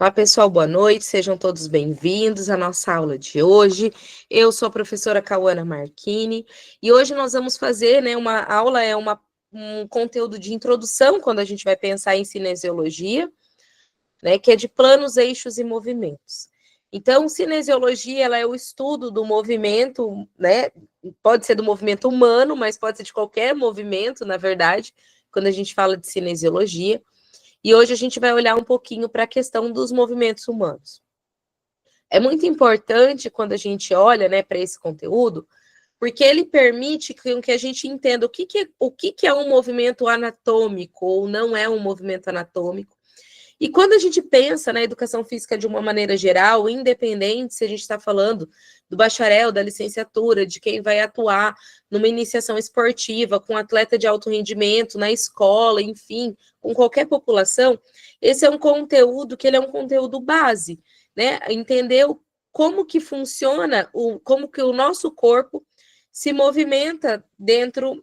Olá, pessoal, boa noite, sejam todos bem-vindos à nossa aula de hoje. Eu sou a professora Cauana Marchini e hoje nós vamos fazer, uma aula, um conteúdo de introdução quando a gente vai pensar em cinesiologia, que é de planos, eixos e movimentos. Então, cinesiologia, ela é o estudo do movimento, pode ser do movimento humano, mas pode ser de qualquer movimento, na verdade, quando a gente fala de cinesiologia. E hoje a gente vai olhar um pouquinho para a questão dos movimentos humanos. É muito importante quando a gente olha, para esse conteúdo, porque ele permite que a gente entenda o que é um movimento anatômico ou não é um movimento anatômico. E quando a gente pensa na educação física de uma maneira geral, independente se a gente está falando do bacharel, da licenciatura, de quem vai atuar numa iniciação esportiva, com atleta de alto rendimento, na escola, enfim, com qualquer população, esse é um conteúdo que ele é um conteúdo base, Entender como que funciona, como que o nosso corpo se movimenta dentro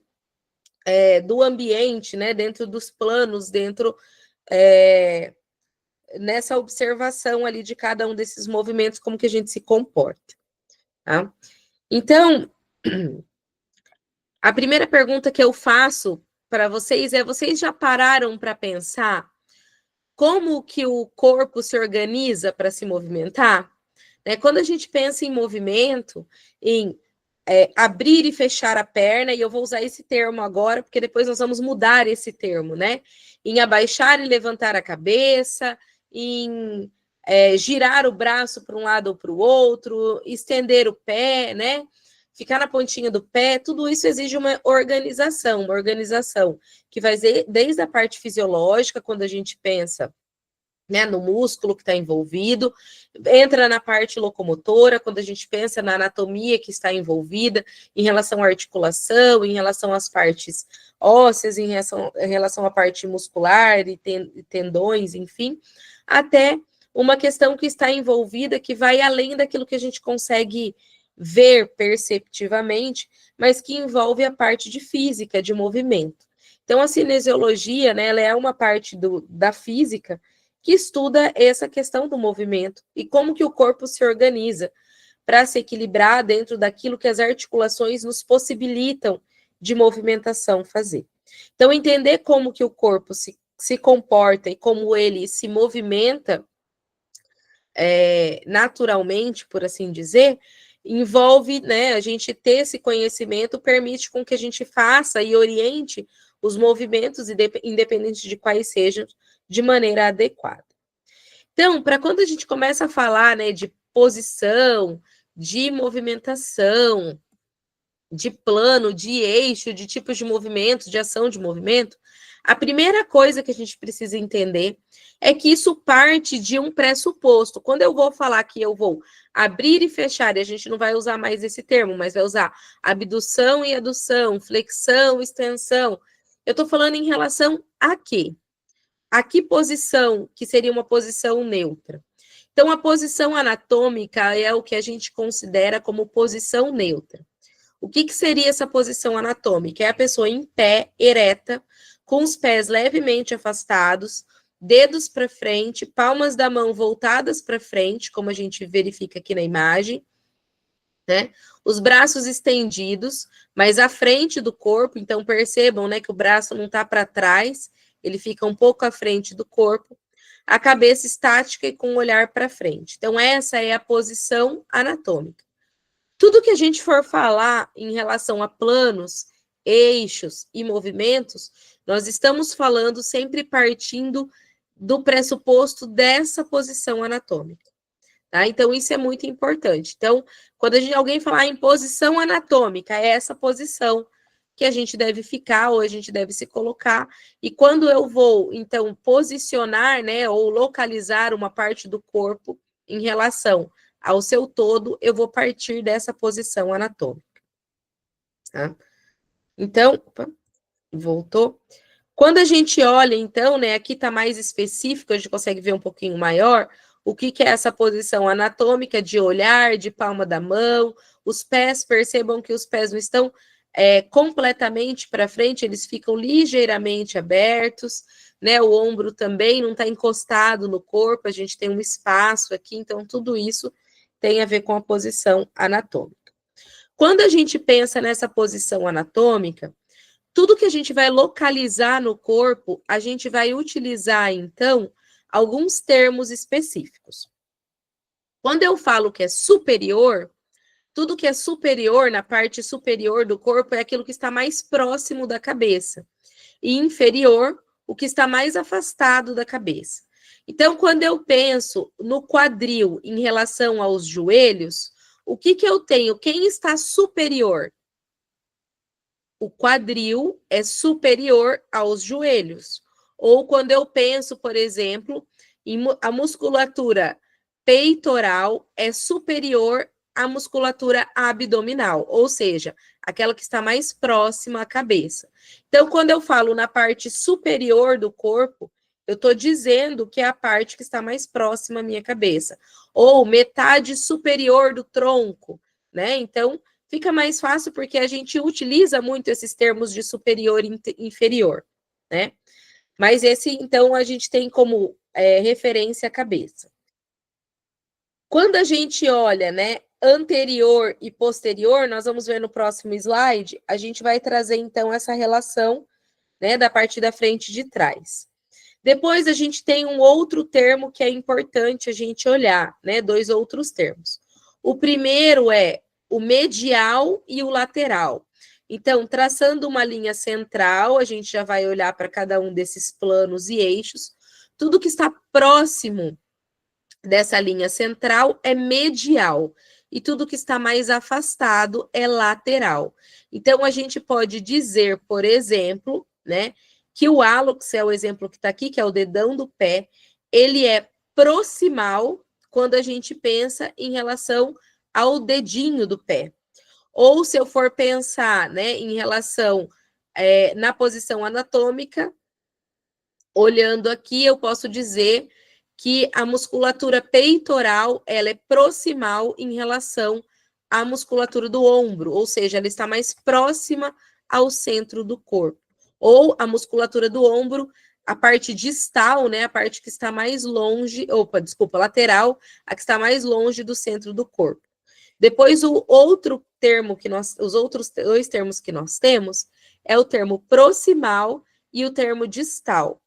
do ambiente, dentro dos planos, dentro nessa observação ali de cada um desses movimentos, como que a gente se comporta, tá? Então, a primeira pergunta que eu faço para vocês é: vocês já pararam para pensar como que o corpo se organiza para se movimentar? Quando a gente pensa em movimento, em abrir e fechar a perna, e eu vou usar esse termo agora, porque depois nós vamos mudar esse termo, em abaixar e levantar a cabeça, em girar o braço para um lado ou para o outro, estender o pé, ficar na pontinha do pé, tudo isso exige uma organização que vai desde a parte fisiológica, quando a gente pensa no músculo que está envolvido, entra na parte locomotora, quando a gente pensa na anatomia que está envolvida, em relação à articulação, em relação às partes ósseas, em relação à parte muscular e tendões, enfim, até uma questão que está envolvida, que vai além daquilo que a gente consegue ver perceptivamente, mas que envolve a parte de física, de movimento. Então, a cinesiologia, ela é uma parte da física que estuda essa questão do movimento e como que o corpo se organiza para se equilibrar dentro daquilo que as articulações nos possibilitam de movimentação fazer. Então, entender como que o corpo se comporta e como ele se movimenta naturalmente, por assim dizer, envolve, a gente ter esse conhecimento, permite com que a gente faça e oriente os movimentos, independente de quais sejam, de maneira adequada. Então, para quando a gente começa a falar, de posição, de movimentação, de plano, de eixo, de tipos de movimento, de ação de movimento, a primeira coisa que a gente precisa entender é que isso parte de um pressuposto. Quando eu vou falar que eu vou abrir e fechar, e a gente não vai usar mais esse termo, mas vai usar abdução e adução, flexão, extensão, eu estou falando em relação a quê? A que posição que seria uma posição neutra? Então, a posição anatômica é o que a gente considera como posição neutra. O que seria essa posição anatômica? É a pessoa em pé, ereta, com os pés levemente afastados, dedos para frente, palmas da mão voltadas para frente, como a gente verifica aqui na imagem, Os braços estendidos, mas à frente do corpo, então percebam, que o braço não está para trás, ele fica um pouco à frente do corpo, a cabeça estática e com o olhar para frente. Então, essa é a posição anatômica. Tudo que a gente for falar em relação a planos, eixos e movimentos, nós estamos falando sempre partindo do pressuposto dessa posição anatômica. Tá? Então, isso é muito importante. Então, quando alguém falar em posição anatômica, é essa posição que a gente deve ficar ou a gente deve se colocar. E quando eu vou, então, posicionar, ou localizar uma parte do corpo em relação ao seu todo, eu vou partir dessa posição anatômica. Tá? Então, opa, voltou. Quando a gente olha, então, aqui está mais específico, a gente consegue ver um pouquinho maior, o que é essa posição anatômica de olhar, de palma da mão, os pés, percebam que os pés não estão completamente para frente, eles ficam ligeiramente abertos, né? O ombro também não está encostado no corpo, a gente tem um espaço aqui, então tudo isso tem a ver com a posição anatômica. Quando a gente pensa nessa posição anatômica, tudo que a gente vai localizar no corpo, a gente vai utilizar, então, alguns termos específicos. Quando eu falo que é superior, tudo que é superior, na parte superior do corpo, é aquilo que está mais próximo da cabeça. E inferior, o que está mais afastado da cabeça. Então, quando eu penso no quadril em relação aos joelhos, o que eu tenho? Quem está superior? O quadril é superior aos joelhos. Ou quando eu penso, por exemplo, a musculatura peitoral é superior à musculatura abdominal, ou seja, aquela que está mais próxima à cabeça. Então, quando eu falo na parte superior do corpo, eu estou dizendo que é a parte que está mais próxima à minha cabeça. Ou metade superior do tronco, né? Então, fica mais fácil porque a gente utiliza muito esses termos de superior e inferior, né? Mas esse, então, a gente tem como referência a cabeça. Quando a gente olha, né, anterior e posterior, nós vamos ver no próximo slide, a gente vai trazer, então, essa relação, né, da parte da frente e de trás. Depois, a gente tem um outro termo que é importante a gente olhar, né, dois outros termos. O primeiro é o medial e o lateral. Então, traçando uma linha central, a gente já vai olhar para cada um desses planos e eixos. Tudo que está próximo dessa linha central é medial, e tudo que está mais afastado é lateral. Então, a gente pode dizer, por exemplo, né, que o hálux é o exemplo que está aqui, que é o dedão do pé, ele é proximal quando a gente pensa em relação ao dedinho do pé. Ou se eu for pensar, né, em relação na posição anatômica, olhando aqui, eu posso dizer que a musculatura peitoral, ela é proximal em relação à musculatura do ombro, ou seja, ela está mais próxima ao centro do corpo. Ou a musculatura do ombro, a parte distal, né, a parte que está mais longe, lateral, a que está mais longe do centro do corpo. Depois, o outro termo os outros dois termos que nós temos é o termo proximal e o termo distal.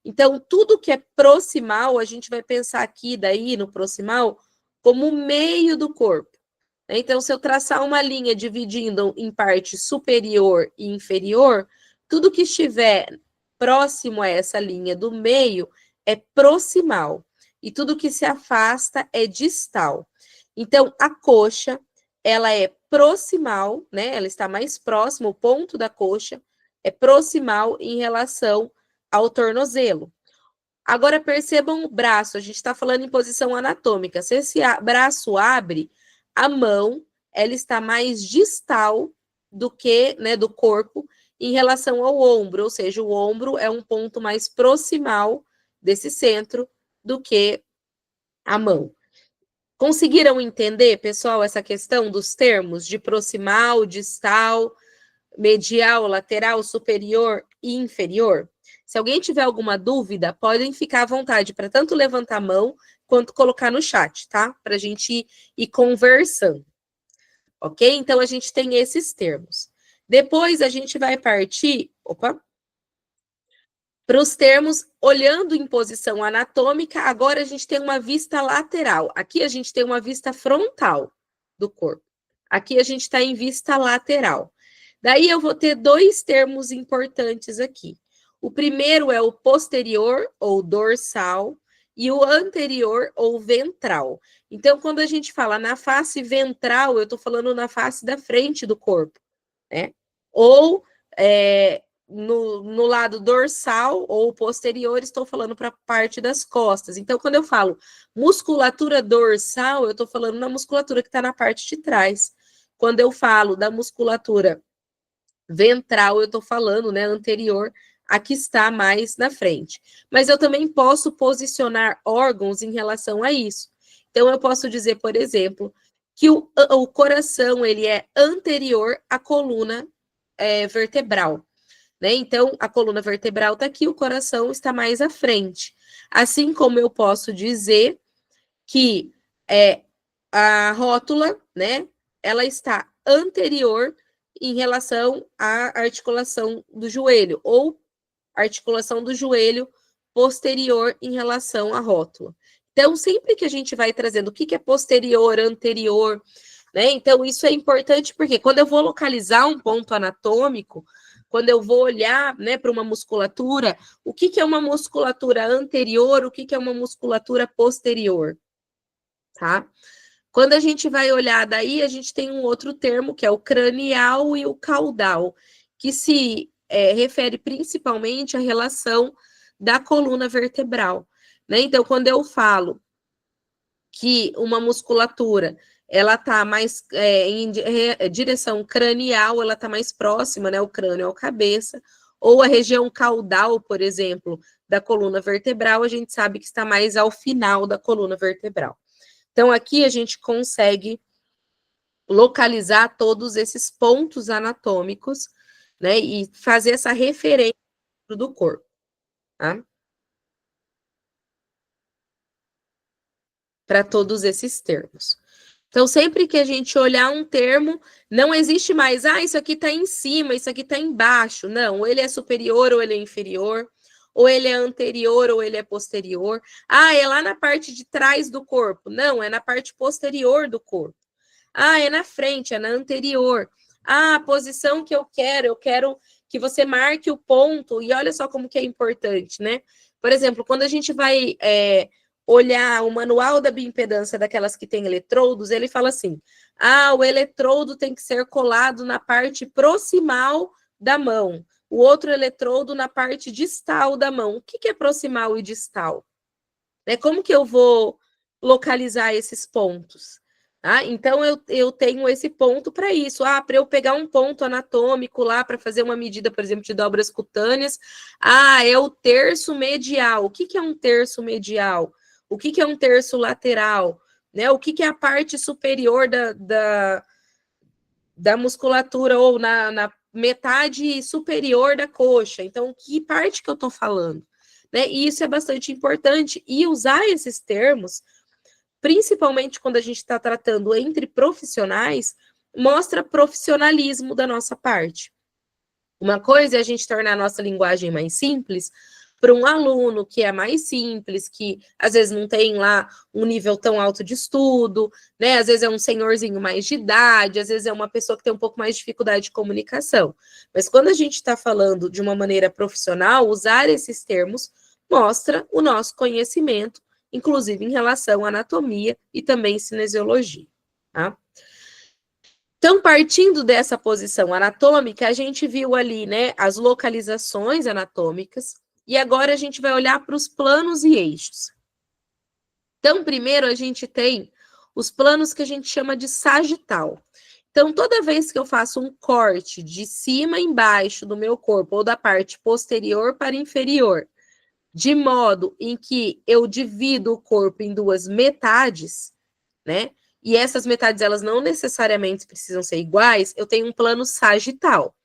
Então, tudo que é proximal, a gente vai pensar aqui, daí, no proximal, como o meio do corpo. Então, se eu traçar uma linha dividindo em parte superior e inferior, tudo que estiver próximo a essa linha do meio é proximal. E tudo que se afasta é distal. Então, a coxa, ela é proximal, né? Ela está mais próxima, o ponto da coxa é proximal em relação ao tornozelo. Agora, percebam o braço, a gente está falando em posição anatômica. Se esse braço abre, a mão, ela está mais distal do que, né, do corpo em relação ao ombro, ou seja, o ombro é um ponto mais proximal desse centro do que a mão. Conseguiram entender, pessoal, essa questão dos termos de proximal, distal, medial, lateral, superior e inferior? Se alguém tiver alguma dúvida, podem ficar à vontade para tanto levantar a mão quanto colocar no chat, tá? Para a gente ir conversando. Ok? Então, a gente tem esses termos. Depois, a gente vai partir para os termos, olhando em posição anatômica, agora a gente tem uma vista lateral. Aqui a gente tem uma vista frontal do corpo. Aqui a gente está em vista lateral. Daí eu vou ter dois termos importantes aqui. O primeiro é o posterior, ou dorsal, e o anterior, ou ventral. Então, quando a gente fala na face ventral, eu estou falando na face da frente do corpo, né? Ou no lado dorsal ou posterior, estou falando para a parte das costas. Então, quando eu falo musculatura dorsal, eu estou falando na musculatura que está na parte de trás. Quando eu falo da musculatura ventral, eu estou falando, né, anterior, a que está mais na frente. Mas eu também posso posicionar órgãos em relação a isso. Então, eu posso dizer, por exemplo, que o coração, ele é anterior à coluna vertebral. né? Então, a coluna vertebral está aqui, o coração está mais à frente. Assim como eu posso dizer que a rótula, né, ela está anterior em relação à articulação do joelho, ou articulação do joelho posterior em relação à rótula. Então, sempre que a gente vai trazendo o que é posterior, anterior, né? Então, isso é importante porque quando eu vou localizar um ponto anatômico, quando eu vou olhar, né, para uma musculatura, o que é uma musculatura anterior, o que é uma musculatura posterior, tá? Quando a gente vai olhar daí, a gente tem um outro termo, que é o cranial e o caudal, que se refere principalmente à relação da coluna vertebral, né? Então, quando eu falo que uma musculatura ela está mais em direção cranial, ela está mais próxima, né? O crânio ao cabeça, ou a região caudal, por exemplo, da coluna vertebral, a gente sabe que está mais ao final da coluna vertebral. Então, aqui a gente consegue localizar todos esses pontos anatômicos, né? E fazer essa referência do corpo, tá? Para todos esses termos. Então, sempre que a gente olhar um termo, não existe mais, isso aqui está em cima, isso aqui está embaixo. Não, ou ele é superior ou ele é inferior, ou ele é anterior ou ele é posterior. É lá na parte de trás do corpo. Não, é na parte posterior do corpo. É na frente, é na anterior. A posição que eu quero que você marque o ponto, e olha só como que é importante, né? Por exemplo, quando a gente vai olhar o manual da bioimpedância daquelas que tem eletrodos, ele fala assim, o eletrodo tem que ser colado na parte proximal da mão, o outro eletrodo na parte distal da mão. O que é proximal e distal? Como que eu vou localizar esses pontos? Então, eu tenho esse ponto para isso. Para eu pegar um ponto anatômico lá para fazer uma medida, por exemplo, de dobras cutâneas, é o terço medial. O que é um terço medial? O que é um terço lateral? Né? O que é a parte superior da musculatura ou na metade superior da coxa? Então, que parte que eu estou falando? Né? E isso é bastante importante. E usar esses termos, principalmente quando a gente está tratando entre profissionais, mostra profissionalismo da nossa parte. Uma coisa é a gente tornar a nossa linguagem mais simples para um aluno que é mais simples, que às vezes não tem lá um nível tão alto de estudo, né? Às vezes é um senhorzinho mais de idade, às vezes é uma pessoa que tem um pouco mais de dificuldade de comunicação. Mas quando a gente está falando de uma maneira profissional, usar esses termos mostra o nosso conhecimento, inclusive em relação à anatomia e também cinesiologia, tá? Então, partindo dessa posição anatômica, a gente viu ali, né, as localizações anatômicas, e agora a gente vai olhar para os planos e eixos. Então, primeiro a gente tem os planos que a gente chama de sagital. Então, toda vez que eu faço um corte de cima a embaixo do meu corpo, ou da parte posterior para inferior, de modo em que eu divido o corpo em duas metades, né? E essas metades, elas não necessariamente precisam ser iguais, eu tenho um plano sagital.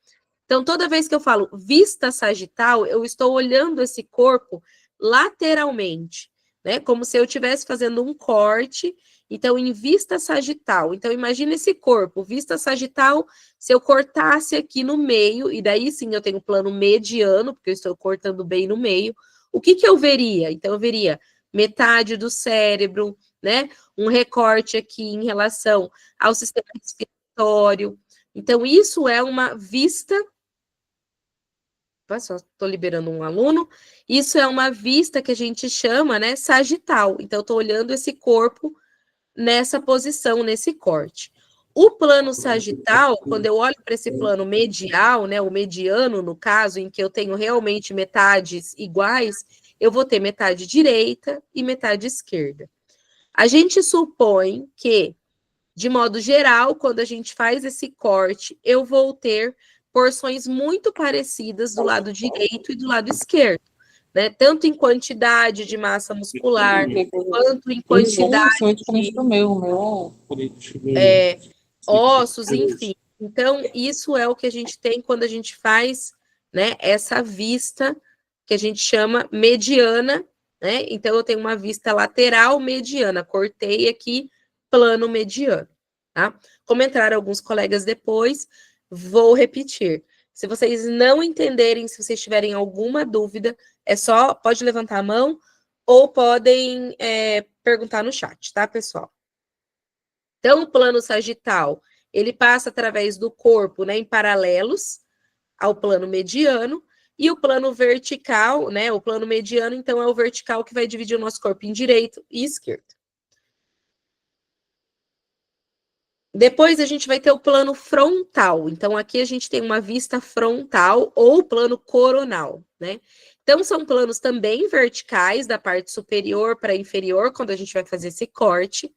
Então, toda vez que eu falo vista sagital, eu estou olhando esse corpo lateralmente, né? Como se eu estivesse fazendo um corte, então, em vista sagital. Então, imagina esse corpo, vista sagital, se eu cortasse aqui no meio, e daí sim eu tenho um plano mediano, porque eu estou cortando bem no meio, o que eu veria? Então, eu veria metade do cérebro, né? Um recorte aqui em relação ao sistema respiratório. Então, isso é uma vista. Só estou liberando um aluno. Isso é uma vista que a gente chama, né, sagital. Então, eu estou olhando esse corpo nessa posição, nesse corte. O plano sagital, quando eu olho para esse plano medial, né, o mediano, no caso, em que eu tenho realmente metades iguais, eu vou ter metade direita e metade esquerda. A gente supõe que, de modo geral, quando a gente faz esse corte, eu vou ter porções muito parecidas do lado direito e do lado esquerdo, né? Tanto em quantidade de massa muscular, quanto em quantidade de ossos, enfim. Então, isso é o que a gente tem quando a gente faz, né, essa vista que a gente chama mediana, né? Então, eu tenho uma vista lateral mediana, cortei aqui plano mediano, tá? Como entraram alguns colegas depois, vou repetir. Se vocês não entenderem, se vocês tiverem alguma dúvida, pode levantar a mão ou podem perguntar no chat, tá, pessoal? Então, o plano sagital, ele passa através do corpo, né, em paralelos ao plano mediano, e o plano vertical, né, o plano mediano, então, é o vertical que vai dividir o nosso corpo em direito e esquerdo. Depois a gente vai ter o plano frontal. Então, aqui a gente tem uma vista frontal ou plano coronal, né? Então, são planos também verticais, da parte superior para inferior, quando a gente vai fazer esse corte,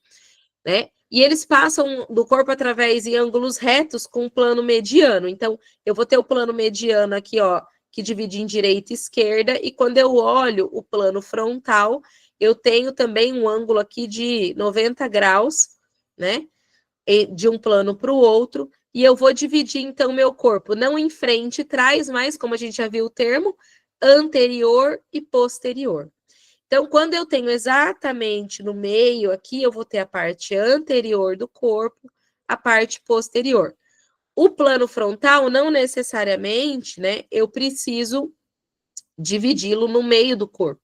né? E eles passam do corpo através de ângulos retos com o plano mediano. Então, eu vou ter o plano mediano aqui, ó, que divide em direita e esquerda, e quando eu olho o plano frontal, eu tenho também um ângulo aqui de 90 graus, né? De um plano para o outro, e eu vou dividir, então, meu corpo, não em frente e trás, mas, como a gente já viu o termo, anterior e posterior. Então, quando eu tenho exatamente no meio aqui, eu vou ter a parte anterior do corpo, a parte posterior. O plano frontal, não necessariamente, né, eu preciso dividi-lo no meio do corpo.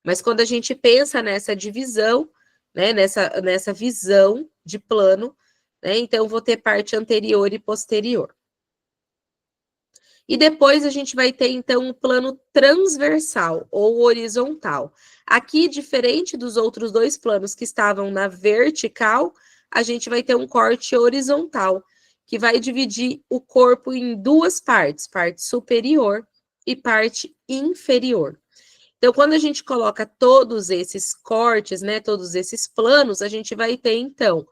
Mas quando a gente pensa nessa divisão, né, nessa visão de plano, né, então vou ter parte anterior e posterior. E depois a gente vai ter, então, o plano transversal ou horizontal. Aqui, diferente dos outros dois planos que estavam na vertical, a gente vai ter um corte horizontal, que vai dividir o corpo em duas partes, parte superior e parte inferior. Então, quando a gente coloca todos esses cortes, né, todos esses planos, a gente vai ter, então,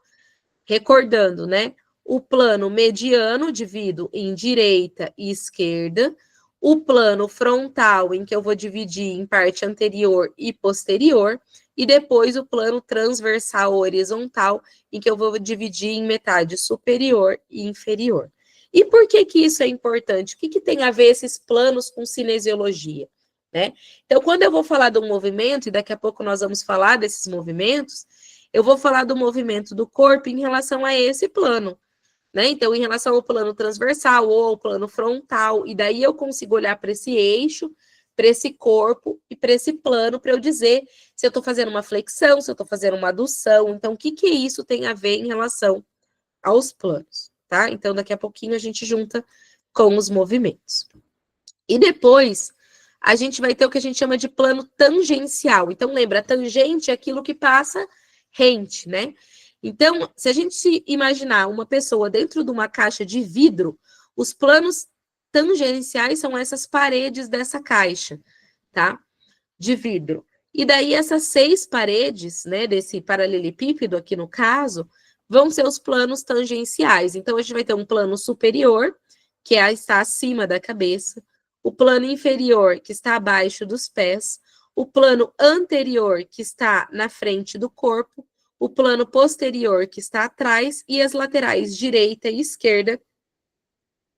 recordando, né, o plano mediano, divido em direita e esquerda, o plano frontal, em que eu vou dividir em parte anterior e posterior, e depois o plano transversal horizontal, em que eu vou dividir em metade superior e inferior. E por que que isso é importante? O que que tem a ver esses planos com cinesiologia? Né? Então, quando eu vou falar do movimento, e daqui a pouco nós vamos falar desses movimentos, eu vou falar do movimento do corpo em relação a esse plano, né? Então, em relação ao plano transversal ou ao plano frontal, e daí eu consigo olhar para esse eixo, para esse corpo e para esse plano para eu dizer se eu estou fazendo uma flexão, se eu estou fazendo uma adução. Então, o que que isso tem a ver em relação aos planos, tá? Então, daqui a pouquinho a gente junta com os movimentos. E depois a gente vai ter o que a gente chama de plano tangencial. Então, lembra, tangente é aquilo que passa rente, né? Então, se a gente se imaginar uma pessoa dentro de uma caixa de vidro, os planos tangenciais são essas paredes dessa caixa, tá? De vidro. E daí essas 6 paredes, né, desse paralelepípedo aqui no caso, vão ser os planos tangenciais. Então, a gente vai ter um plano superior, que está acima da cabeça, o plano inferior, que está abaixo dos pés, o plano anterior, que está na frente do corpo, o plano posterior, que está atrás, e as laterais direita e esquerda,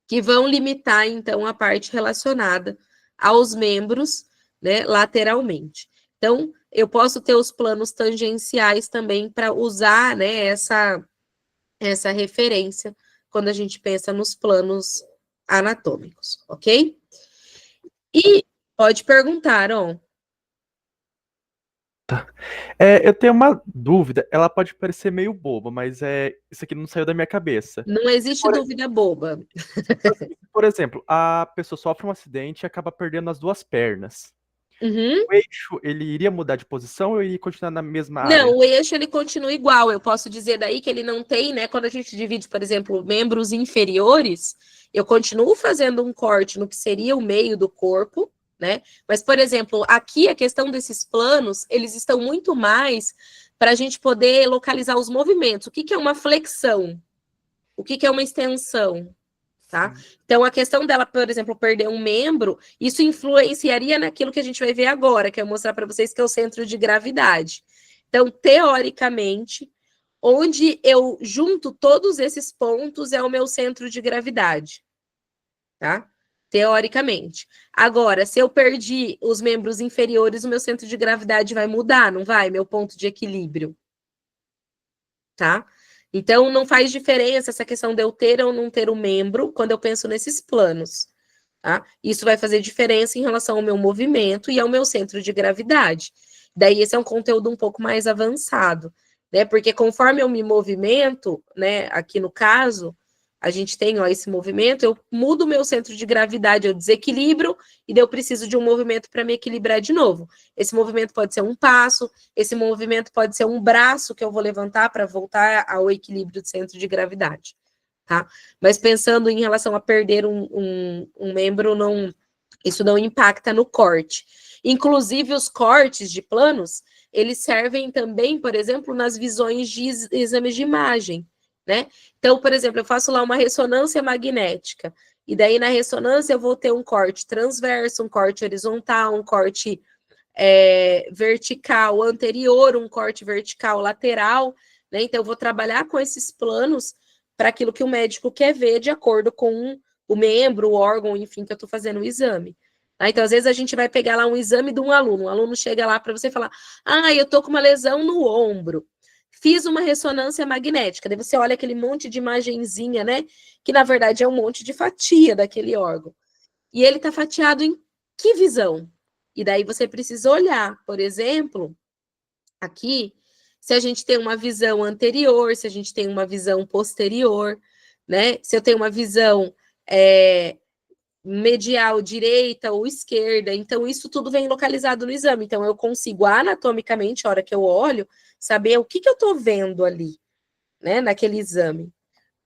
que vão limitar, então, a parte relacionada aos membros, né, lateralmente. Então, eu posso ter os planos tangenciais também para usar, né, essa referência quando a gente pensa nos planos anatômicos, ok? E pode perguntar, ó. Tá. Eu tenho uma dúvida, ela pode parecer meio boba, mas isso aqui não saiu da minha cabeça. Não existe Por, dúvida boba. por exemplo, a pessoa sofre um acidente e acaba perdendo as duas pernas. Uhum. O eixo, ele iria mudar de posição ou iria continuar na mesma Não, área? o eixo ele continua igual. Eu posso dizer daí que ele não tem, né? Quando a gente divide, por exemplo, membros inferiores, eu continuo fazendo um corte no que seria o meio do corpo, né? Mas, por exemplo, aqui a questão desses planos, eles estão muito mais para a gente poder localizar os movimentos. O que que é uma flexão? O que que é uma extensão? Tá? Então, a questão dela, por exemplo, perder um membro, isso influenciaria naquilo que a gente vai ver agora, que eu vou mostrar para vocês que é o centro de gravidade. Então, teoricamente, onde eu junto todos esses pontos é o meu centro de gravidade, tá? teoricamente. Agora, se eu perdi os membros inferiores, o meu centro de gravidade vai mudar, não vai? Meu ponto de equilíbrio. Tá? Então, não faz diferença essa questão de eu ter ou não ter um membro quando eu penso nesses planos. Tá? Isso vai fazer diferença em relação ao meu movimento e ao meu centro de gravidade. Daí, esse é um conteúdo um pouco mais avançado, né? Porque conforme eu me movimento, né? Aqui no caso, a gente tem, ó, esse movimento, eu mudo o meu centro de gravidade, eu desequilibro, e daí eu preciso de um movimento para me equilibrar de novo. Esse movimento pode ser um passo, esse movimento pode ser um braço que eu vou levantar para voltar ao equilíbrio do centro de gravidade, tá? Mas pensando em relação a perder um membro, isso não impacta no corte. Inclusive, os cortes de planos, eles servem também, por exemplo, nas visões de exames de imagem, né? Então, por exemplo, eu faço lá uma ressonância magnética, e daí na ressonância eu vou ter um corte transverso, um corte horizontal, um corte vertical anterior, um corte vertical lateral, né? Então, eu vou trabalhar com esses planos para aquilo que o médico quer ver de acordo com o membro, o órgão, enfim, que eu estou fazendo o exame. Tá? Então, às vezes, a gente vai pegar lá um exame de um aluno chega lá para você falar, eu tô com uma lesão no ombro. Fiz uma ressonância magnética, daí você olha aquele monte de imagenzinha, né? Que na verdade é um monte de fatia daquele órgão. E ele está fatiado em que visão? E daí você precisa olhar, por exemplo, aqui, se a gente tem uma visão anterior, se a gente tem uma visão posterior, né? Se eu tenho uma visão medial, direita ou esquerda, então isso tudo vem localizado no exame. Então eu consigo anatomicamente, a hora que eu olho, saber o que eu estou vendo ali, né, naquele exame.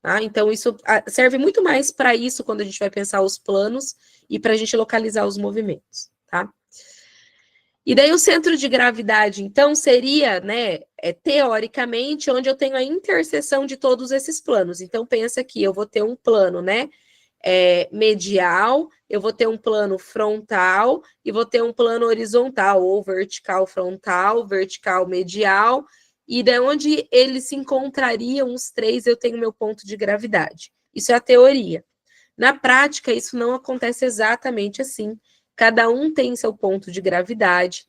Tá? Então isso serve muito mais para isso quando a gente vai pensar os planos e para a gente localizar os movimentos, tá? E daí o centro de gravidade, então, seria, né, teoricamente, onde eu tenho a interseção de todos esses planos. Então, pensa que eu vou ter um plano, né, medial, eu vou ter um plano frontal e vou ter um plano horizontal, ou vertical frontal, vertical medial, e de onde eles se encontrariam, os três, eu tenho meu ponto de gravidade. Isso é a teoria. Na prática, isso não acontece exatamente assim. Cada um tem seu ponto de gravidade.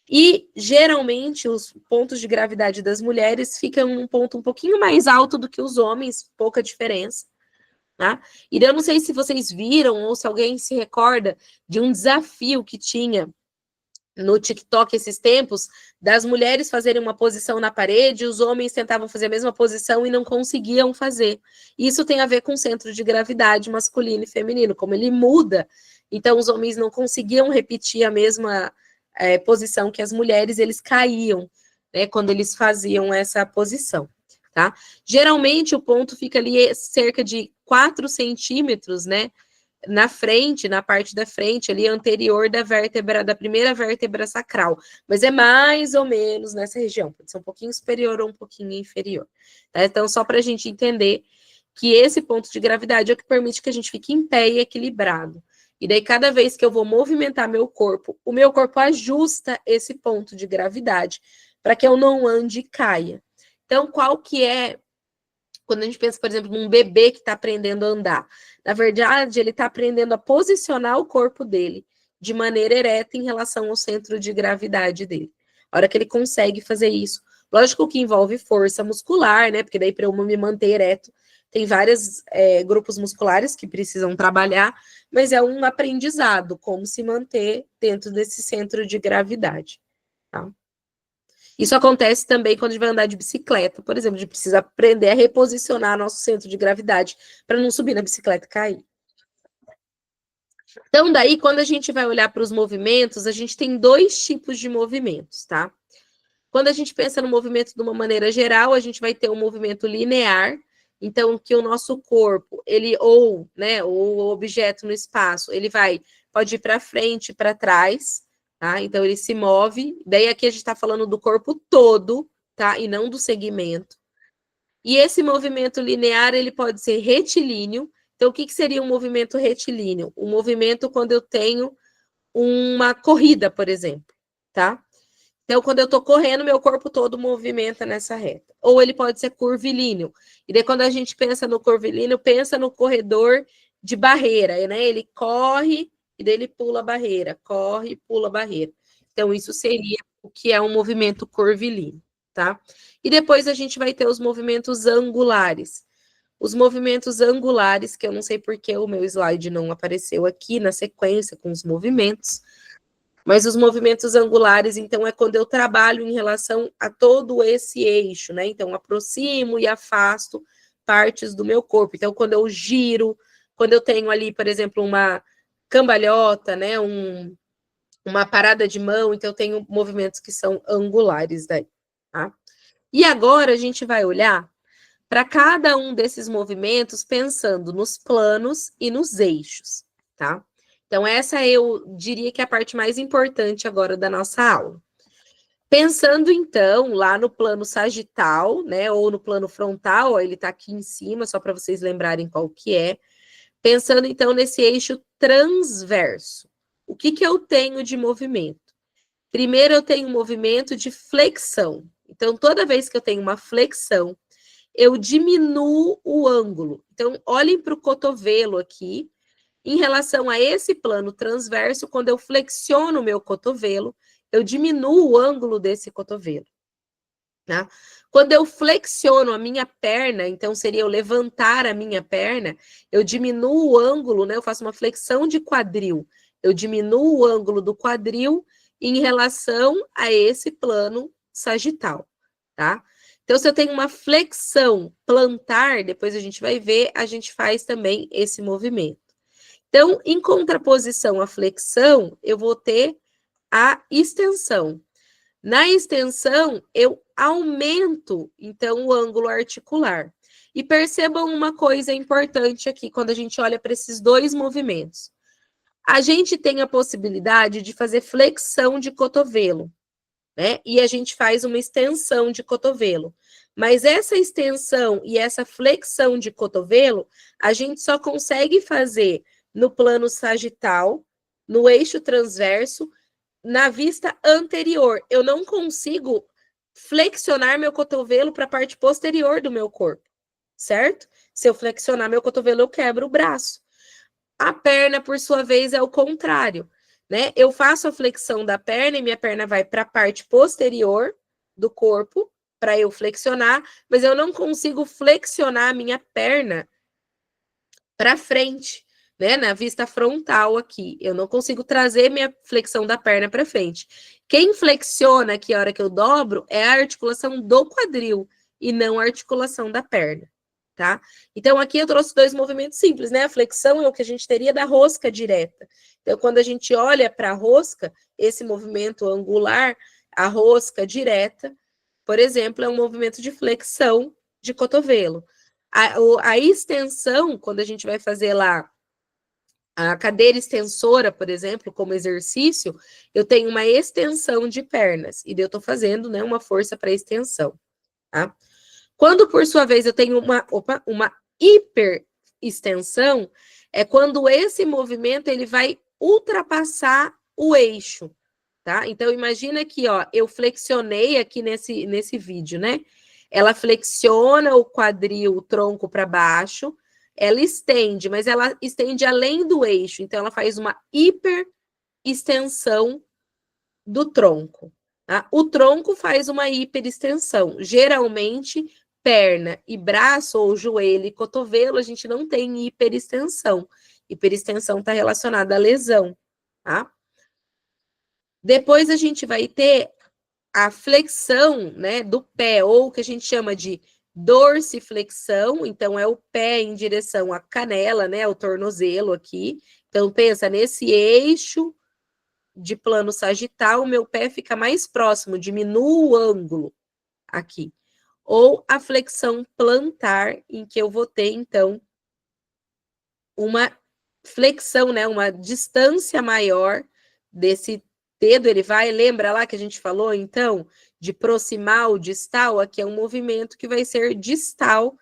E, geralmente, os pontos de gravidade das mulheres ficam num ponto um pouquinho mais alto do que os homens, pouca diferença. Tá? E eu não sei se vocês viram ou se alguém se recorda de um desafio que tinha no TikTok esses tempos, das mulheres fazerem uma posição na parede, os homens tentavam fazer a mesma posição e não conseguiam fazer. Isso tem a ver com o centro de gravidade masculino e feminino, como ele muda. Então, os homens não conseguiam repetir a mesma posição que as mulheres, eles caíam, né, quando eles faziam essa posição. Tá? Geralmente, o ponto fica ali cerca de 4 centímetros, né, na frente, na parte da frente, ali anterior da vértebra, da primeira vértebra sacral, mas é mais ou menos nessa região, pode ser um pouquinho superior ou um pouquinho inferior, tá? Então, só para a gente entender que esse ponto de gravidade é o que permite que a gente fique em pé e equilibrado. E daí, cada vez que eu vou movimentar meu corpo, o meu corpo ajusta esse ponto de gravidade para que eu não ande e caia. Então, qual que é quando a gente pensa, por exemplo, num bebê que está aprendendo a andar? Na verdade, ele está aprendendo a posicionar o corpo dele de maneira ereta em relação ao centro de gravidade dele. A hora que ele consegue fazer isso, lógico que envolve força muscular, né? Porque daí para eu me manter ereto, tem vários grupos musculares que precisam trabalhar, mas é um aprendizado, como se manter dentro desse centro de gravidade, tá? Isso acontece também quando a gente vai andar de bicicleta, por exemplo, a gente precisa aprender a reposicionar nosso centro de gravidade para não subir na bicicleta e cair. Então, daí, quando a gente vai olhar para os movimentos, a gente tem 2 tipos de movimentos, tá? Quando a gente pensa no movimento de uma maneira geral, a gente vai ter um movimento linear, então, que o nosso corpo, né, ou o objeto no espaço, ele pode ir para frente, para trás, tá? Então, ele se move. Daí, aqui a gente está falando do corpo todo, tá? E não do segmento. E esse movimento linear, ele pode ser retilíneo. Então, o que seria um movimento retilíneo? Um movimento quando eu tenho uma corrida, por exemplo, tá? Então, quando eu estou correndo, meu corpo todo movimenta nessa reta. Ou ele pode ser curvilíneo. E daí, quando a gente pensa no curvilíneo, pensa no corredor de barreira, né? Ele corre e daí ele pula a barreira, corre e pula a barreira. Então, isso seria o que é um movimento curvilíneo, tá? E depois a gente vai ter os movimentos angulares. Os movimentos angulares, que eu não sei porque o meu slide não apareceu aqui na sequência com os movimentos, mas os movimentos angulares, então, é quando eu trabalho em relação a todo esse eixo, né? Então, aproximo e afasto partes do meu corpo. Então, quando eu giro, quando eu tenho ali, por exemplo, uma cambalhota, né? Uma parada de mão, então eu tenho movimentos que são angulares daí, tá? E agora a gente vai olhar para cada um desses movimentos pensando nos planos e nos eixos, tá? Então, essa eu diria que é a parte mais importante agora da nossa aula. Pensando, então, lá no plano sagital, né, ou no plano frontal, ó, ele está aqui em cima, só para vocês lembrarem qual que é. Pensando, então, nesse eixo transverso. O que que eu tenho de movimento? Primeiro, eu tenho um movimento de flexão. Então, toda vez que eu tenho uma flexão, eu diminuo o ângulo. Então, olhem para o cotovelo aqui. Em relação a esse plano transverso, quando eu flexiono o meu cotovelo, eu diminuo o ângulo desse cotovelo. Tá? Quando eu flexiono a minha perna, então seria eu levantar a minha perna, eu diminuo o ângulo, né? Eu faço uma flexão de quadril. Eu diminuo o ângulo do quadril em relação a esse plano sagital, tá? Então, se eu tenho uma flexão plantar, depois a gente vai ver, a gente faz também esse movimento. Então, em contraposição à flexão, eu vou ter a extensão. Na extensão, eu aumento, então, o ângulo articular. E percebam uma coisa importante aqui, quando a gente olha para esses dois movimentos. A gente tem a possibilidade de fazer flexão de cotovelo, né? E a gente faz uma extensão de cotovelo. Mas essa extensão e essa flexão de cotovelo, a gente só consegue fazer no plano sagital, no eixo transverso, na vista anterior. Eu não consigo flexionar meu cotovelo para a parte posterior do meu corpo, certo? Se eu flexionar meu cotovelo, eu quebro o braço. A perna, por sua vez, é o contrário, né? Eu faço a flexão da perna e minha perna vai para a parte posterior do corpo para eu flexionar, mas eu não consigo flexionar a minha perna para frente, né? Na vista frontal aqui. Eu não consigo trazer minha flexão da perna para frente. Quem flexiona aqui a hora que eu dobro é a articulação do quadril e não a articulação da perna, tá? Então, aqui eu trouxe dois movimentos simples, né? A flexão é o que a gente teria da rosca direta. Então, quando a gente olha para a rosca, esse movimento angular, a rosca direta, por exemplo, é um movimento de flexão de cotovelo. A extensão, quando a gente vai fazer lá a cadeira extensora, por exemplo, como exercício, eu tenho uma extensão de pernas, e daí eu estou fazendo, né, uma força para extensão, tá? Quando, por sua vez, eu tenho uma hiperextensão, é quando esse movimento ele vai ultrapassar o eixo, tá? Então, imagina aqui, ó, eu flexionei aqui nesse vídeo, né? Ela flexiona o quadril, o tronco para baixo, ela estende, mas ela estende além do eixo, então ela faz uma hiperextensão do tronco. Tá? O tronco faz uma hiperextensão. Geralmente, perna e braço, ou joelho e cotovelo, a gente não tem hiperextensão. Hiperextensão está relacionada à lesão, tá? Depois a gente vai ter a flexão, né, do pé, ou o que a gente chama de dorsiflexão, então é o pé em direção à canela, né, o tornozelo aqui. Então pensa nesse eixo de plano sagital, o meu pé fica mais próximo, diminui o ângulo aqui. Ou a flexão plantar, em que eu vou ter, então, uma flexão, né, uma distância maior desse dedo, ele vai, lembra lá que a gente falou, então, de proximal, distal, aqui é um movimento que vai ser distal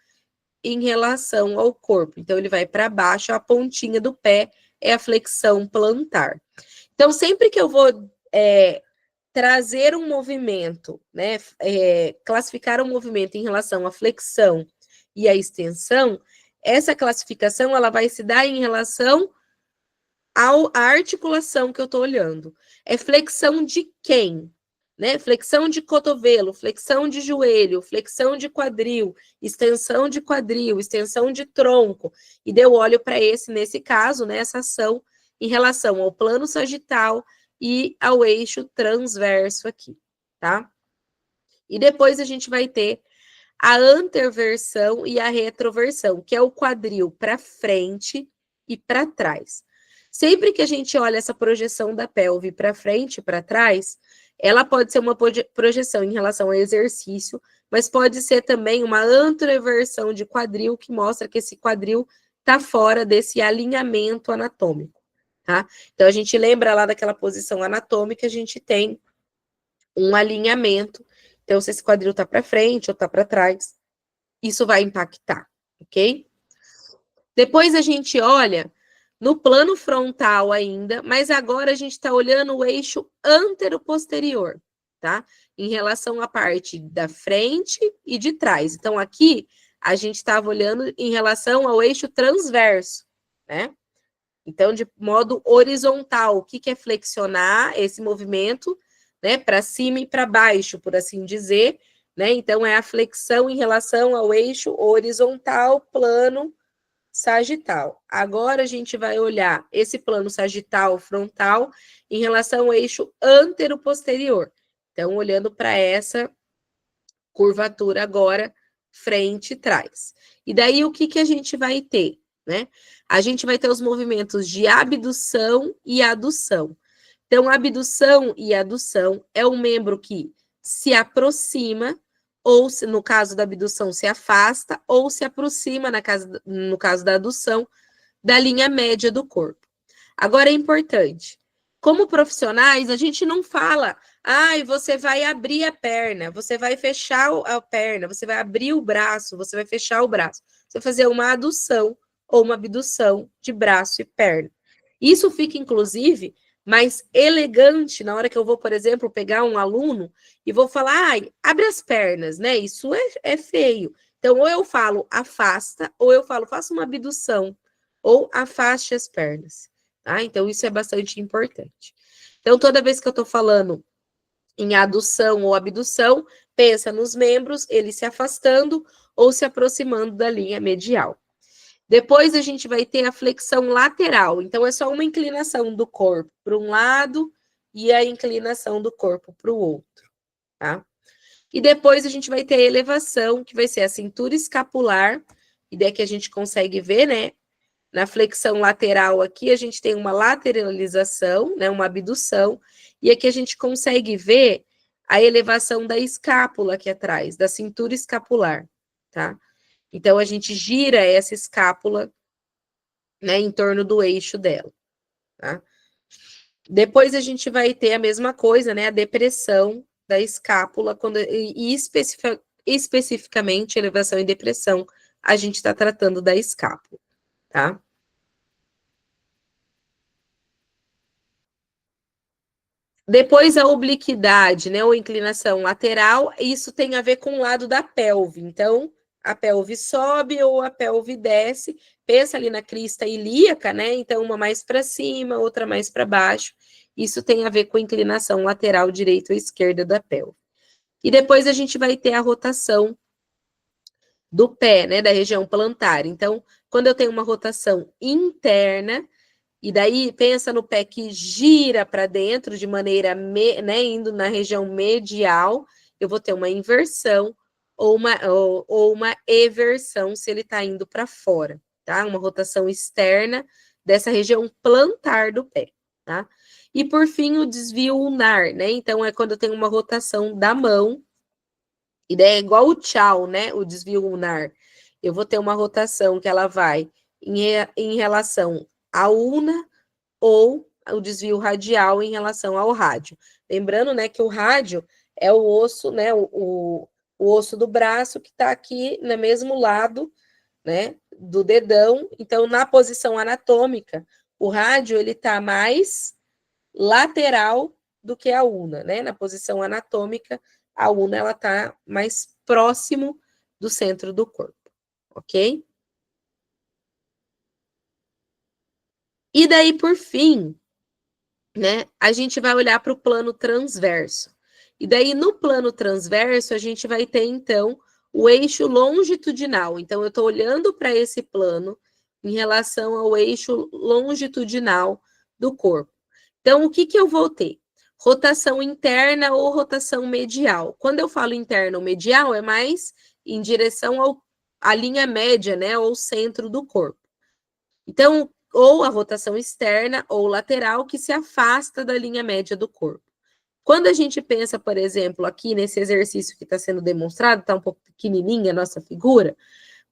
em relação ao corpo. Então, ele vai para baixo, a pontinha do pé é a flexão plantar. Então, sempre que eu vou trazer um movimento, né, classificar um movimento em relação à flexão e à extensão, essa classificação ela vai se dar em relação à articulação que eu estou olhando. É flexão de quem? Né? Flexão de cotovelo, flexão de joelho, flexão de quadril, extensão de tronco. E daí eu olho para nesse caso, né, essa ação em relação ao plano sagital e ao eixo transverso aqui, tá? E depois a gente vai ter a anterversão e a retroversão, que é o quadril para frente e para trás. Sempre que a gente olha essa projeção da pelve para frente e para trás, ela pode ser uma projeção em relação ao exercício, mas pode ser também uma anteversão de quadril, que mostra que esse quadril está fora desse alinhamento anatômico, tá? Então, a gente lembra lá daquela posição anatômica, a gente tem um alinhamento. Então, se esse quadril está para frente ou está para trás, isso vai impactar, ok? Depois a gente olha no plano frontal ainda, mas agora a gente está olhando o eixo antero-posterior, tá? Em relação à parte da frente e de trás. Então, aqui, a gente estava olhando em relação ao eixo transverso, né? Então, de modo horizontal, o que é flexionar esse movimento, né? Para cima e para baixo, por assim dizer, né? Então, é a flexão em relação ao eixo horizontal, plano sagital. Agora a gente vai olhar esse plano sagital frontal em relação ao eixo antero-posterior. Então, olhando para essa curvatura agora, frente e trás. E daí, o que a gente vai ter, né? A gente vai ter os movimentos de abdução e adução. Então, abdução e adução é um membro que se aproxima, ou no caso da abdução se afasta, ou se aproxima, no caso da adução, da linha média do corpo. Agora é importante, como profissionais, a gente não fala, você vai abrir a perna, você vai fechar a perna, você vai abrir o braço, você vai fechar o braço. Você vai fazer uma adução ou uma abdução de braço e perna. Isso fica, inclusive, mais elegante na hora que eu vou, por exemplo, pegar um aluno e vou falar, abre as pernas, né? Isso é feio. Então, ou eu falo afasta, ou eu falo faça uma abdução, ou afaste as pernas, tá? Então, isso é bastante importante. Então, toda vez que eu tô falando em adução ou abdução, pensa nos membros, eles se afastando ou se aproximando da linha medial. Depois a gente vai ter a flexão lateral. Então, é só uma inclinação do corpo para um lado e a inclinação do corpo para o outro, tá? E depois a gente vai ter a elevação, que vai ser a cintura escapular, e daí que a gente consegue ver, né? Na flexão lateral aqui, a gente tem uma lateralização, né? Uma abdução, e aqui a gente consegue ver a elevação da escápula aqui atrás, da cintura escapular, tá? Então, a gente gira essa escápula, né, em torno do eixo dela, tá? Depois a gente vai ter a mesma coisa, né, a depressão da escápula, especificamente elevação e depressão, a gente está tratando da escápula, tá? Depois a obliquidade, né, ou inclinação lateral, isso tem a ver com o lado da pelve. Então, a pelve sobe ou a pelve desce. Pensa ali na crista ilíaca, né? Então, uma mais para cima, outra mais para baixo. Isso tem a ver com a inclinação lateral direita ou esquerda da pelve. E depois a gente vai ter a rotação do pé, né, da região plantar. Então, quando eu tenho uma rotação interna, e daí pensa no pé que gira para dentro de maneira, né, indo na região medial, eu vou ter uma inversão ou uma eversão se ele está indo para fora, tá? Uma rotação externa dessa região plantar do pé, tá? E por fim, o desvio ulnar, né? Então, é quando eu tenho uma rotação da mão, e daí é igual o tchau, né? O desvio ulnar. Eu vou ter uma rotação que ela vai em relação à ulna, ou o desvio radial em relação ao rádio. Lembrando, né, que o rádio é o osso, né, o osso do braço que está aqui no mesmo lado, né, do dedão. Então, na posição anatômica, o rádio ele está mais lateral do que a ulna, né? Na posição anatômica, a ulna ela está mais próximo do centro do corpo, ok? E daí, por fim, né, a gente vai olhar para o plano transverso. E daí, no plano transverso, a gente vai ter, então, o eixo longitudinal. Então, eu estou olhando para esse plano em relação ao eixo longitudinal do corpo. Então, o que eu vou ter? Rotação interna ou rotação medial. Quando eu falo interna ou medial, é mais em direção à linha média, né, ou centro do corpo. Então, ou a rotação externa ou lateral, que se afasta da linha média do corpo. Quando a gente pensa, por exemplo, aqui nesse exercício que está sendo demonstrado, está um pouco pequenininha a nossa figura,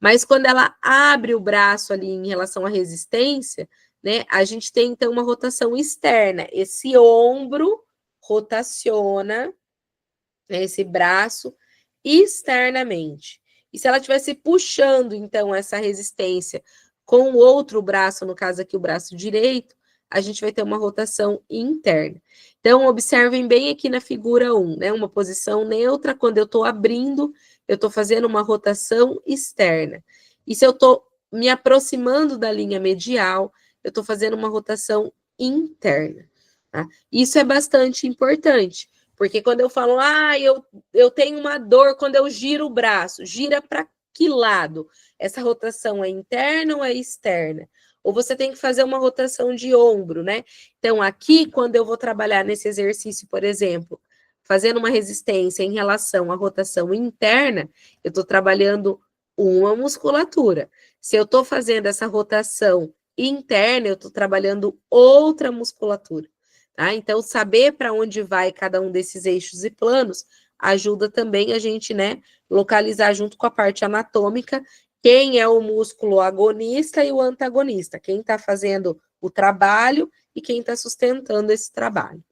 mas quando ela abre o braço ali em relação à resistência, né, a gente tem, então, uma rotação externa. Esse ombro rotaciona, né, esse braço externamente. E se ela estivesse puxando, então, essa resistência com o outro braço, no caso aqui o braço direito, a gente vai ter uma rotação interna. Então, observem bem aqui na figura 1, né? Uma posição neutra, quando eu estou abrindo, eu estou fazendo uma rotação externa. E se eu estou me aproximando da linha medial, eu estou fazendo uma rotação interna. Tá? Isso é bastante importante, porque quando eu falo, eu tenho uma dor quando eu giro o braço, gira para que lado? Essa rotação é interna ou é externa? Ou você tem que fazer uma rotação de ombro, né? Então, aqui, quando eu vou trabalhar nesse exercício, por exemplo, fazendo uma resistência em relação à rotação interna, eu estou trabalhando uma musculatura. Se eu estou fazendo essa rotação interna, eu estou trabalhando outra musculatura. Tá? Então, saber para onde vai cada um desses eixos e planos ajuda também a gente, né, localizar junto com a parte anatômica quem é o músculo agonista e o antagonista, quem está fazendo o trabalho e quem está sustentando esse trabalho.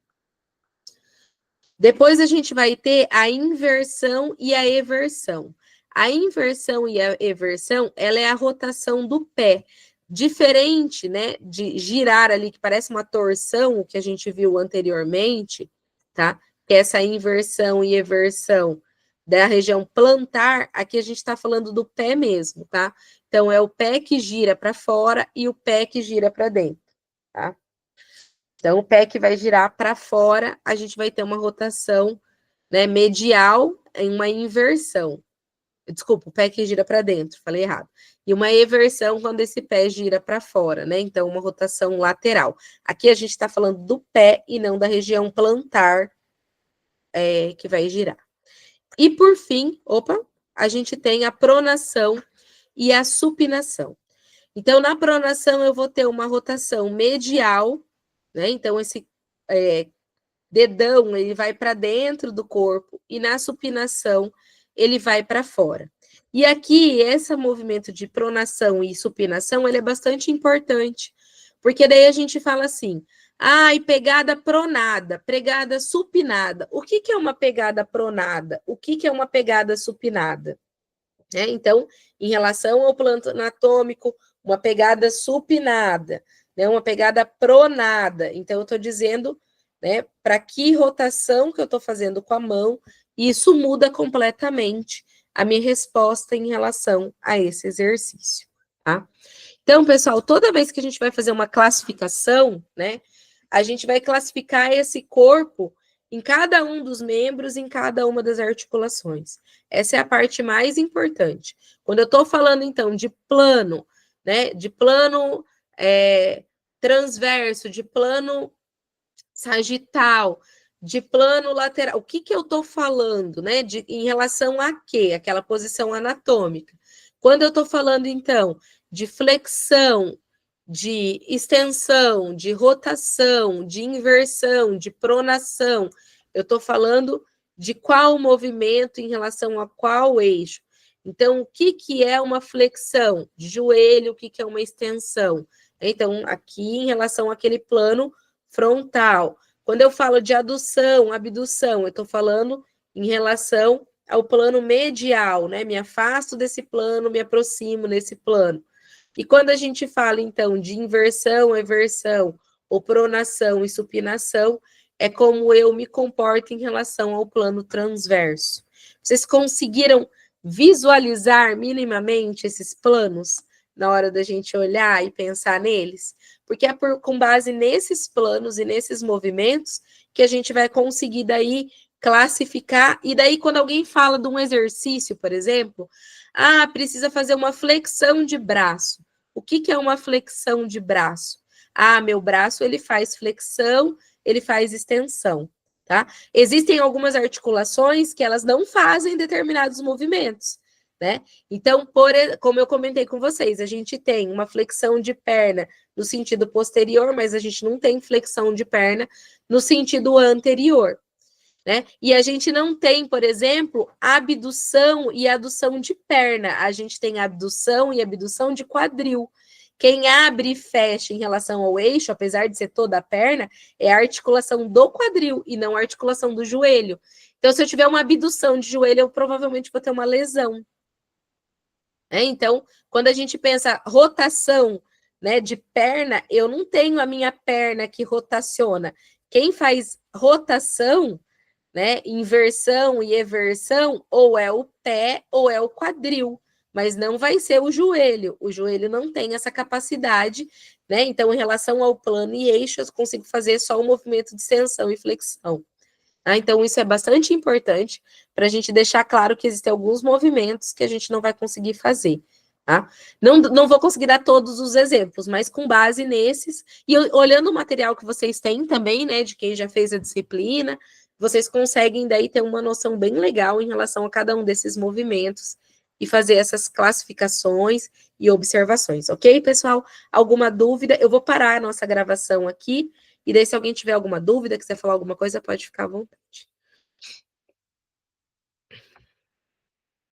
Depois a gente vai ter a inversão e a eversão. A inversão e a eversão, ela é a rotação do pé. Diferente, né, de girar ali, que parece uma torção, o que a gente viu anteriormente, tá? Que é essa inversão e eversão da região plantar, aqui a gente está falando do pé mesmo, tá? Então, é o pé que gira para fora e o pé que gira para dentro, tá? Então, o pé que vai girar para fora, a gente vai ter uma rotação, né, medial em uma inversão. Desculpa, o pé que gira para dentro, falei errado. E uma eversão quando esse pé gira para fora, né? Então, uma rotação lateral. Aqui a gente está falando do pé e não da região plantar que vai girar. E por fim, a gente tem a pronação e a supinação. Então, na pronação, eu vou ter uma rotação medial, né? Então, esse dedão, ele vai para dentro do corpo, e na supinação, ele vai para fora. E aqui, esse movimento de pronação e supinação, ele é bastante importante, porque daí a gente fala assim, e pegada pronada, pegada supinada. O que é uma pegada pronada? O que é uma pegada supinada? Então, em relação ao plano anatômico, uma pegada supinada, né? Uma pegada pronada. Então, eu estou dizendo, né, para que rotação que eu estou fazendo com a mão, e isso muda completamente a minha resposta em relação a esse exercício, tá? Então, pessoal, toda vez que a gente vai fazer uma classificação, né, a gente vai classificar esse corpo em cada um dos membros, em cada uma das articulações. Essa é a parte mais importante. Quando eu estou falando, então, de plano, né, de plano transverso, de plano sagital, de plano lateral, o que eu estou falando, né, em relação a quê? Aquela posição anatômica. Quando eu estou falando, então, de flexão, de extensão, de rotação, de inversão, de pronação, eu estou falando de qual movimento em relação a qual eixo. Então, o que é uma flexão de joelho, o que é uma extensão? Então, aqui em relação àquele plano frontal. Quando eu falo de adução, abdução, eu estou falando em relação ao plano medial, né? Me afasto desse plano, me aproximo nesse plano. E quando a gente fala, então, de inversão, eversão, ou pronação e supinação, é como eu me comporto em relação ao plano transverso. Vocês conseguiram visualizar minimamente esses planos? na hora da gente olhar e pensar neles? Porque é com base nesses planos e nesses movimentos que a gente vai conseguir daí classificar, e daí quando alguém fala de um exercício, por exemplo, precisa fazer uma flexão de braço. O que é uma flexão de braço? Meu braço, ele faz flexão, ele faz extensão, tá? Existem algumas articulações que elas não fazem determinados movimentos, né? Então, como eu comentei com vocês, a gente tem uma flexão de perna no sentido posterior, mas a gente não tem flexão de perna no sentido anterior, né? E a gente não tem, por exemplo, abdução e adução de perna. A gente tem abdução e abdução de quadril. Quem abre e fecha em relação ao eixo, apesar de ser toda a perna, é a articulação do quadril e não a articulação do joelho. Então, se eu tiver uma abdução de joelho, eu provavelmente vou ter uma lesão. Então, quando a gente pensa rotação, né, de perna, eu não tenho a minha perna que rotaciona. Quem faz rotação, né, inversão e eversão, ou é o pé ou é o quadril, mas não vai ser o joelho. O joelho não tem essa capacidade, né? Então, em relação ao plano e eixo, eu consigo fazer só o movimento de extensão e flexão. Tá? Então, isso é bastante importante para a gente deixar claro que existem alguns movimentos que a gente não vai conseguir fazer. Tá? Não vou conseguir dar todos os exemplos, mas com base nesses, e olhando o material que vocês têm também, né, de quem já fez a disciplina, vocês conseguem daí ter uma noção bem legal em relação a cada um desses movimentos e fazer essas classificações e observações, ok, pessoal? Alguma dúvida? Eu vou parar a nossa gravação aqui, e daí se alguém tiver alguma dúvida, quiser falar alguma coisa, pode ficar à vontade.